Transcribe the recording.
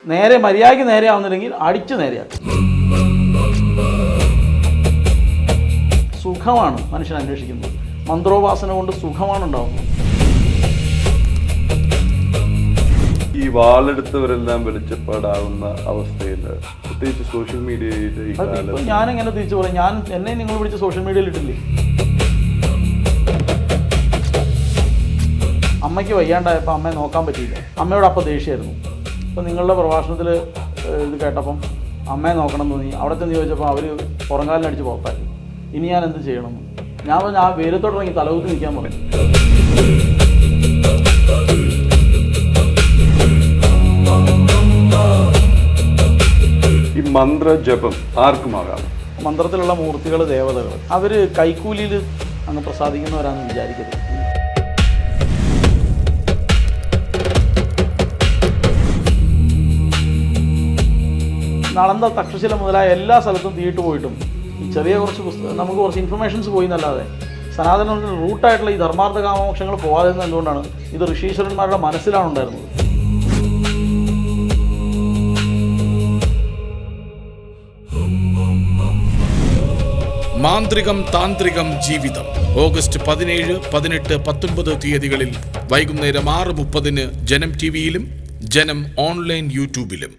നേരെ മര്യാദയ്ക്ക് നേരെയാവുന്നില്ലെങ്കിൽ അടിച്ച് നേരെയാക്കും. സുഖമാണ് മനുഷ്യൻ അന്വേഷിക്കുന്നത്. മന്ത്രോപാസന കൊണ്ട് സുഖമാണ് ഉണ്ടാവുന്നത്. ഈ വാളെടുത്തവരെല്ലാം വെളിച്ചപ്പാടാവുന്ന അവസ്ഥയിൽ പ്രത്യേകിച്ച് സോഷ്യൽ മീഡിയയിൽ ഞാനെങ്ങനെ തിരിച്ചു പറയും? എന്നെ നിങ്ങൾ വിളിച്ച് സോഷ്യൽ മീഡിയയിൽ ഇട്ടില്ലേ? അമ്മയ്ക്ക് വയ്യാണ്ടായപ്പോൾ അമ്മയെ നോക്കാൻ പറ്റിയില്ല. അമ്മയോട് അപ്പോൾ ദേഷ്യമായിരുന്നു. അപ്പോൾ നിങ്ങളുടെ പ്രഭാഷണത്തിൽ ഇത് കേട്ടപ്പം അമ്മയെ നോക്കണം എന്ന് തോന്നി. അവിടെ ചെന്ന് ചോദിച്ചപ്പോൾ അവർ പുറങ്കാലിനടിച്ച് പുറത്താക്കി. ഇനി ഞാൻ എന്ത് ചെയ്യണം? ഞാൻ പറഞ്ഞു, ആ വെയിലത്തോട്ടിറങ്ങി തലകുത്തി നിൽക്കാൻ പറഞ്ഞു. ഈ മന്ത്രജപം ആർക്കുമാകാം. മന്ത്രത്തിലുള്ള മൂർത്തികൾ, ദേവതകൾ, അവർ കൈക്കൂലിയിൽ അങ്ങ് പ്രസാദിക്കുന്നവരാണെന്ന് വിചാരിക്കരുത്. നളന്ദ, തക്ഷശില മുതലായ എല്ലാ സ്ഥലത്തും തീയിട്ട് പോയിട്ടും ഈ ചെറിയ കുറച്ച് നമുക്ക് കുറച്ച് ഇൻഫർമേഷൻസ് പോയി എന്നല്ലാതെ സനാതനത്തിന് റൂട്ടായിട്ടുള്ള ഈ ധർമാർത്ഥ കാമോക്ഷങ്ങൾ പോകാതിരുന്നത് എന്തുകൊണ്ടാണ്? ഇത് ഋഷീശ്വരന്മാരുടെ മനസ്സിലാണ് ഉണ്ടായിരുന്നത്. മാന്ത്രികം താന്ത്രികം ജീവിതം ഓഗസ്റ്റ് 17, 18, 19 തീയതികളിൽ വൈകുന്നേരം 6:30 ജനം ടിവിയിലും ജനം ഓൺലൈൻ യൂട്യൂബിലും.